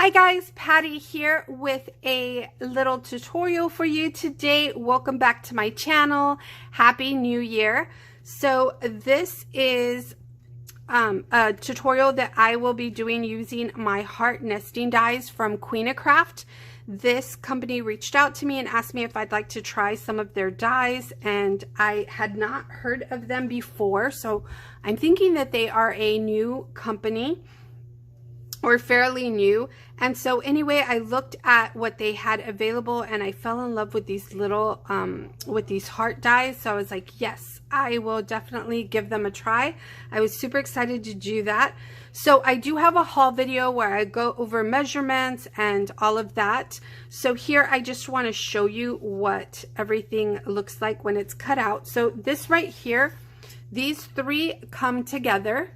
Hi guys, Patty here with a little tutorial for you today. Welcome back to my channel. Happy New Year. So this is a tutorial that I will be doing using my heart nesting dies from Queenacraft. This company reached out to me and asked me if I'd like to try some of their dies, and I had not heard of them before, so I'm thinking that they are a new company or fairly new. And so anyway, I looked at what they had available and I fell in love with these little with these heart dies. So I was like, yes, I will definitely give them a try. I was super excited to do that. So I do have a haul video where I go over measurements and all of that. So here I just want to show you what everything looks like when it's cut out. So this right here, these three come together.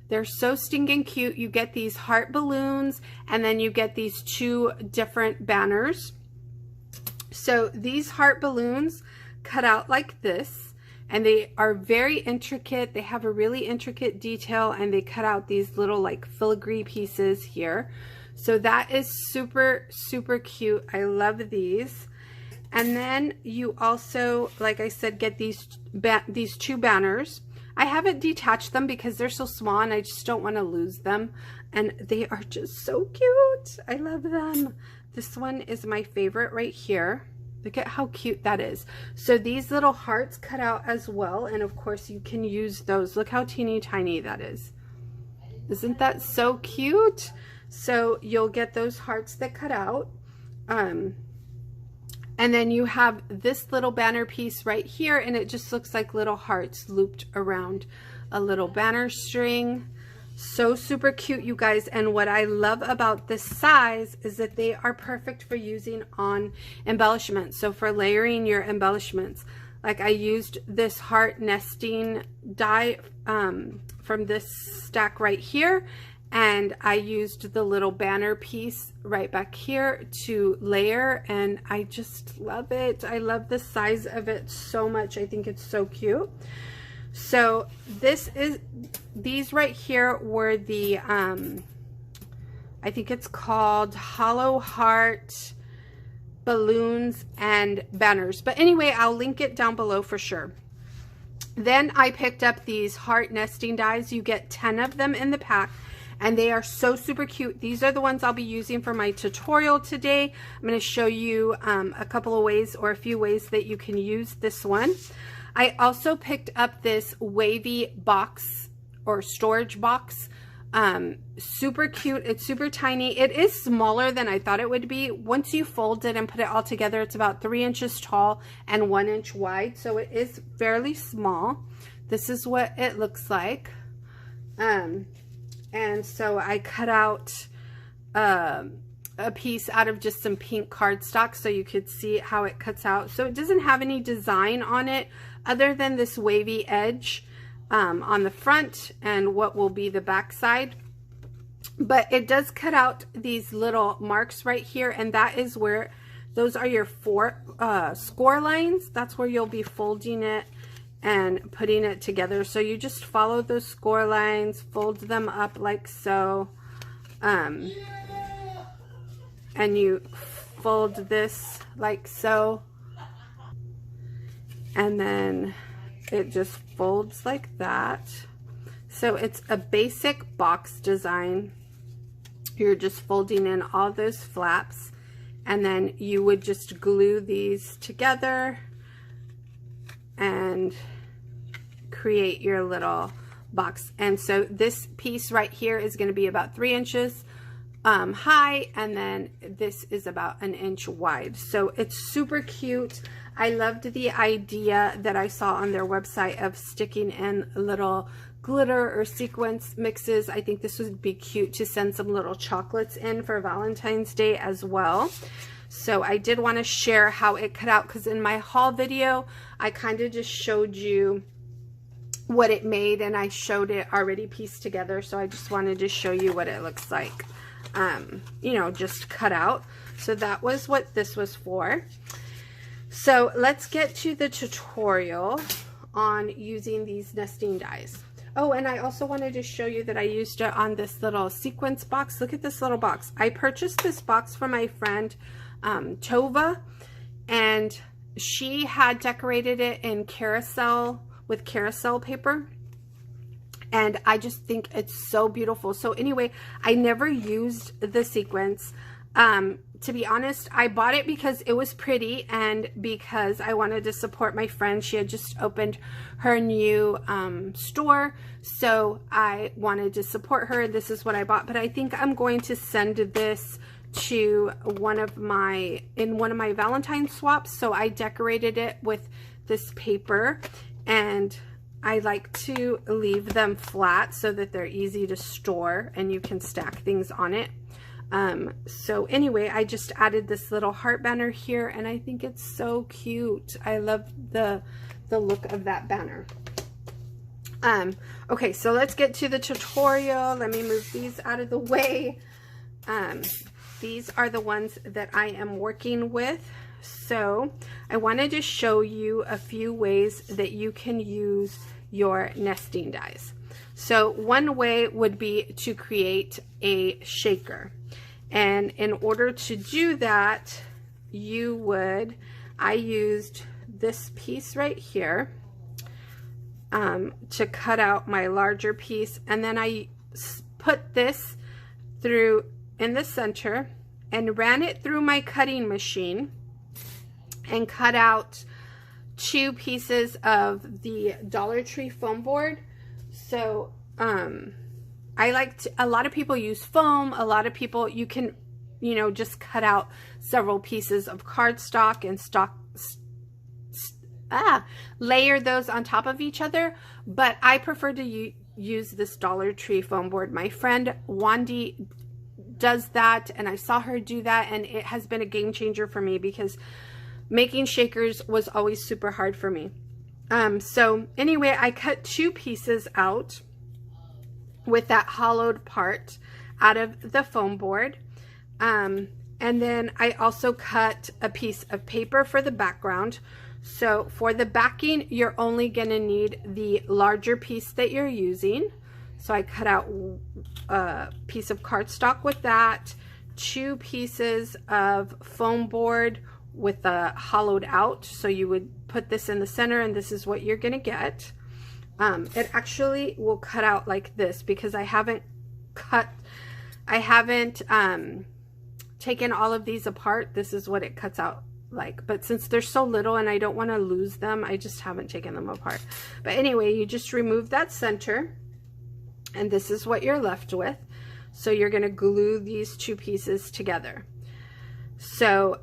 They're so stinking cute. You get these heart balloons and then you get these two different banners. So these heart balloons cut out like this, and they are very intricate. They have a really intricate detail, and they cut out these little like filigree pieces here. So that is super, super cute. I love these. And then you also, like I said, get these two banners. I haven't detached them because they're so small and I just don't want to lose them. And they are just so cute. I love them. This one is my favorite right here. Look at how cute that is. So these little hearts cut out as well. And of course you can use those. Look how teeny tiny that is. Isn't that so cute? So you'll get those hearts that cut out. And then you have this little banner piece right here, and it just looks like little hearts looped around a little banner string. So super cute, you guys. And what I love about this size is that they are perfect for using on embellishments. So for layering your embellishments, like I used this heart nesting die from this stack right here. And I used the little banner piece right back here to layer, and I just love it. I love the size of it so much. I think it's so cute. So these right here were the, I think it's called hollow heart balloons and banners. But anyway, I'll link it down below for sure. Then I picked up these heart nesting dies. You get 10 of them in the pack. And they are so super cute. These are the ones I'll be using for my tutorial today. I'm going to show you a couple of ways, or a few ways that you can use this one. I also picked up this Wavy box or storage box. Super cute. It's super tiny. It is smaller than I thought it would be. Once you fold it and put it all together, it's about 3 inches tall and 1 inch wide. So it is fairly small. This is what it looks like. And so I cut out a piece out of just some pink cardstock so you could see how it cuts out. So it doesn't have any design on it other than this wavy edge on the front and what will be the back side. But it does cut out these little marks right here, and that is where, those are your score lines. That's where you'll be folding it and putting it together. So you just follow those score lines, fold them up like so, and you fold this like so, and then it just folds like that. So it's a basic box design. You're just folding in all those flaps, and then you would just glue these together and create your little box. And so this piece right here is going to be about 3 inches high, and then this is about 1 inch wide. So it's super cute. I loved the idea that I saw on their website of sticking in little glitter or sequence mixes. I think this would be cute to send some little chocolates in for Valentine's Day as well. So I did want to share how it cut out, because in my haul video, I kind of just showed you what it made, and I showed it already pieced together. So I just wanted to show you what it looks like, you know, just cut out. So that was what this was for. So let's get to the tutorial on using these nesting dies. Oh, and I also wanted to show you that I used it on this little sequence box. Look at this little box. I purchased this box from my friend Tova, and she had decorated it in carousel with carousel paper. And I just think it's so beautiful. So anyway, I never used the sequence. To be honest, I bought it because it was pretty and because I wanted to support my friend. She had just opened her new store, so I wanted to support her. This is what I bought, but I think I'm going to send this to one of my Valentine swaps. So I decorated it with this paper, and I like to leave them flat so that they're easy to store and you can stack things on it. So anyway, I just added this little heart banner here, and I think it's so cute. I love the look of that banner. Okay, so let's get to the tutorial. Let me move these out of the way. These are the ones that I am working with. So I wanted to show you a few ways that you can use your nesting dies. So one way would be to create a shaker. And in order to do that, I used this piece right here to cut out my larger piece. And then I put this through in the center and ran it through my cutting machine and cut out 2 pieces of the Dollar Tree foam board. So a lot of people use foam. A lot of people, you can, just cut out several pieces of cardstock and layer those on top of each other. But I prefer to use this Dollar Tree foam board. My friend Wandy does that, and I saw her do that, and it has been a game changer for me because making shakers was always super hard for me. So anyway, I cut 2 pieces out with that hollowed part out of the foam board. And then I also cut a piece of paper for the background. So for the backing, you're only gonna need the larger piece that you're using. So I cut out a piece of cardstock with that, 2 pieces of foam board with a hollowed out. So you would put this in the center, and this is what you're gonna get. It actually will cut out like this because I haven't taken all of these apart. This is what it cuts out like, but since they're so little and I don't want to lose them, I just haven't taken them apart. But anyway, you just remove that center, and this is what you're left with. So you're going to glue these 2 pieces together. So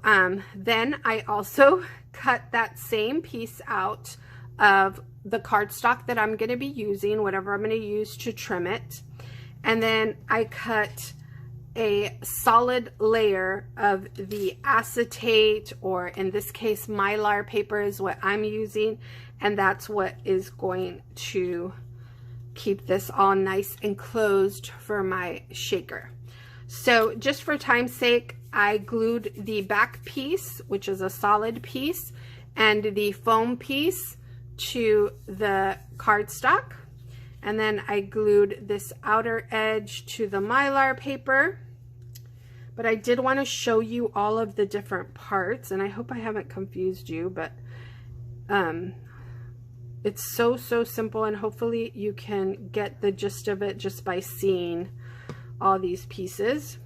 then I also cut that same piece out of the cardstock that I'm going to be using, whatever I'm going to use to trim it. And then I cut a solid layer of the acetate, or in this case mylar paper is what I'm using, and that's what is going to keep this all nice and closed for my shaker. So just for time's sake, I glued the back piece, which is a solid piece, and the foam piece to the cardstock, and then I glued this outer edge to the mylar paper. But I did want to show you all of the different parts, and I hope I haven't confused you, but it's so simple, and hopefully you can get the gist of it just by seeing all these pieces.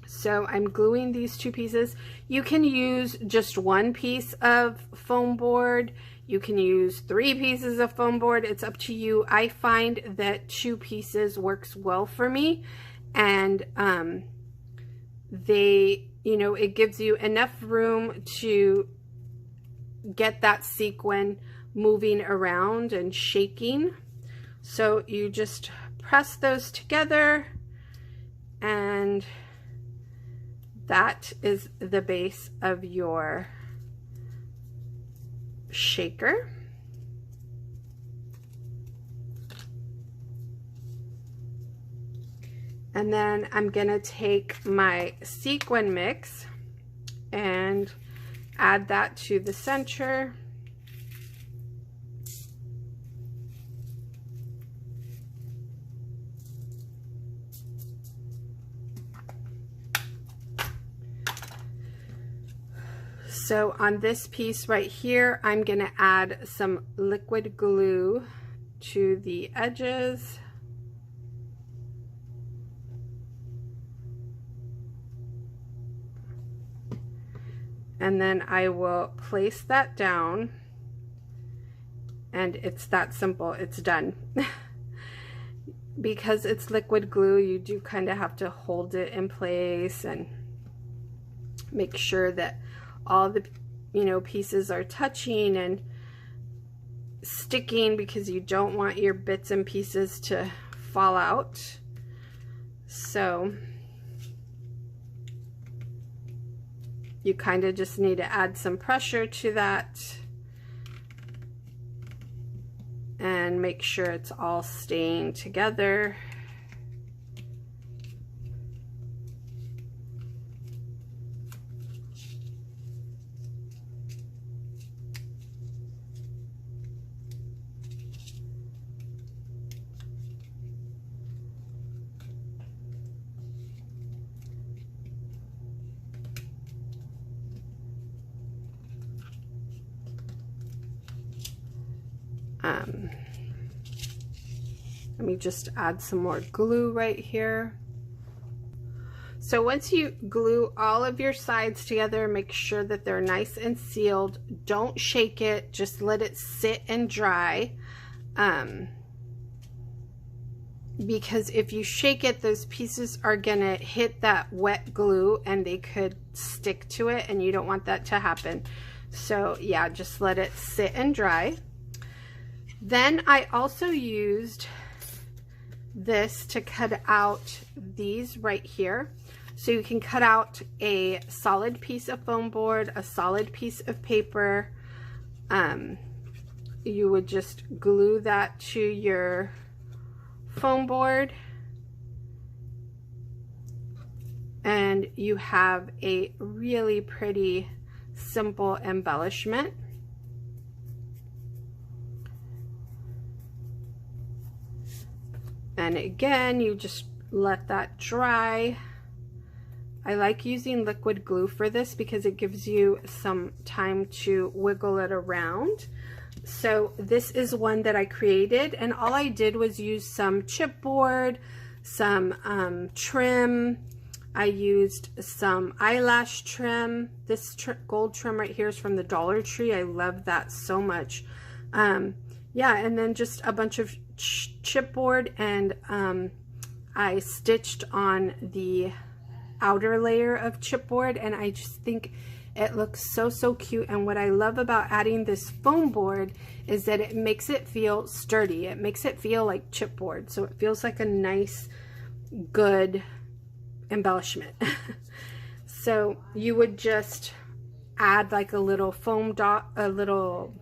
So I'm gluing these 2 pieces. You can use just 1 piece of foam board. You can use 3 pieces of foam board. It's up to you. I find that 2 pieces works well for me, and it gives you enough room to get that sequin moving around and shaking. So you just press those together, and that is the base of your shaker. And then I'm gonna take my sequin mix and add that to the center. So on this piece right here, I'm going to add some liquid glue to the edges. And then I will place that down, and it's that simple. It's done. Because it's liquid glue, you do kind of have to hold it in place and make sure that all the, you know, pieces are touching and sticking, because you don't want your bits and pieces to fall out. So you kind of just need to add some pressure to that and make sure it's all staying together. Let me just add some more glue right here. So once you glue all of your sides together, make sure that they're nice and sealed. Don't shake it, just let it sit and dry. Because if you shake it, those pieces are gonna hit that wet glue and they could stick to it, and you don't want that to happen. So yeah, just let it sit and dry. Then I also used this to cut out these right here. So you can cut out a solid piece of foam board, a solid piece of paper. You would just glue that to your foam board, and you have a really pretty simple embellishment. And again, you just let that dry. I like using liquid glue for this because it gives you some time to wiggle it around. So this is one that I created, and all I did was use some chipboard, some trim. I used some eyelash trim. This gold trim right here is from the Dollar Tree. I love that so much. Yeah, and then just a bunch of chipboard, and I stitched on the outer layer of chipboard, and I just think it looks so cute. And what I love about adding this foam board is that it makes it feel sturdy. It makes it feel like chipboard, so it feels like a nice, good embellishment. So you would just add like a little foam dot, a little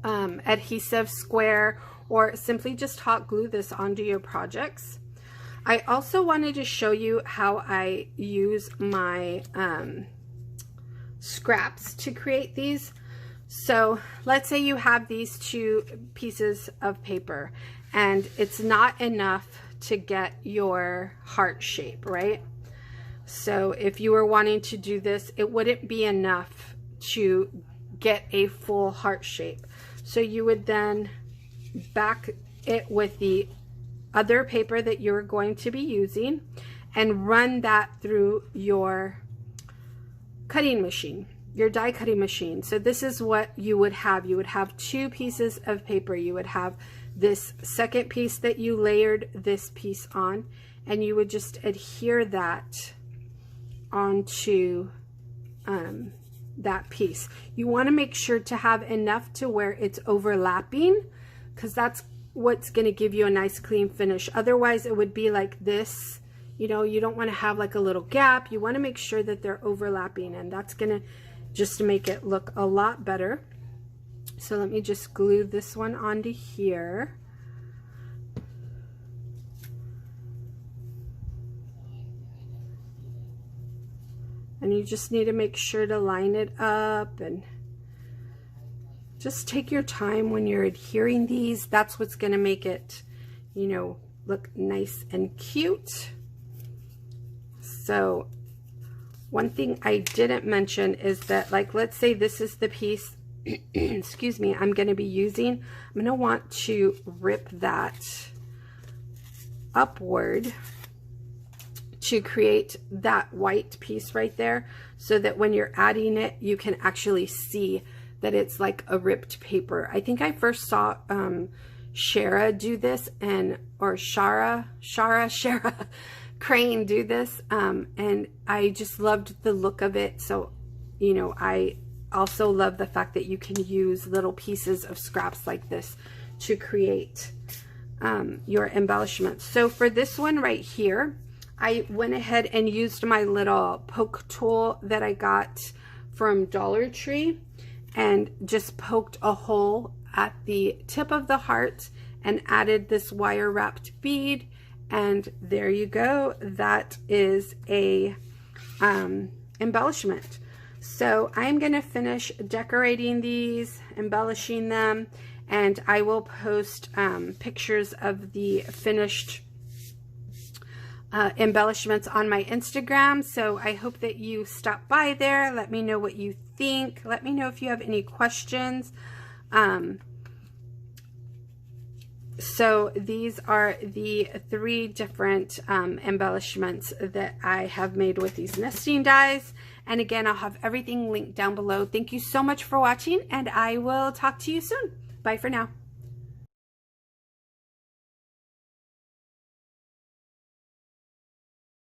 adhesive square, or simply just hot glue this onto your projects. I also wanted to show you how I use my scraps to create these. So let's say you have these two pieces of paper and it's not enough to get your heart shape, right? So if you were wanting to do this, it wouldn't be enough to get a full heart shape. So you would then back it with the other paper that you're going to be using and run that through your cutting machine, your die cutting machine. So this is what you would have. You would have two pieces of paper. You would have this second piece that you layered this piece on, and you would just adhere that onto that piece. You want to make sure to have enough to where it's overlapping, because that's what's going to give you a nice clean finish. Otherwise it would be like this. You know, you don't want to have like a little gap. You want to make sure that they're overlapping, and that's going to just make it look a lot better. So let me just glue this one onto here. And you just need to make sure to line it up, and just take your time when you're adhering these. That's what's going to make it, you know, look nice and cute. So One thing I didn't mention is that, like, let's say this is the piece, excuse me, I'm going to be using. I'm going to want to rip that upward to create that white piece right there, so that when you're adding it, you can actually see that it's like a ripped paper. I think I first saw Shara do this, or Shara Crane do this, and I just loved the look of it. So, you know, I also love the fact that you can use little pieces of scraps like this to create your embellishments. So for this one right here, I went ahead and used my little poke tool that I got from Dollar Tree and just poked a hole at the tip of the heart and added this wire wrapped bead, and there you go. That is a embellishment. So I'm going to finish decorating these, embellishing them, and I will post pictures of the finished embellishments on my Instagram. So I hope that you stop by there. Let me know what you think. Let me know if you have any questions. So these are the 3 different embellishments that I have made with these nesting dies. And again, I'll have everything linked down below. Thank you so much for watching, and I will talk to you soon. Bye for now.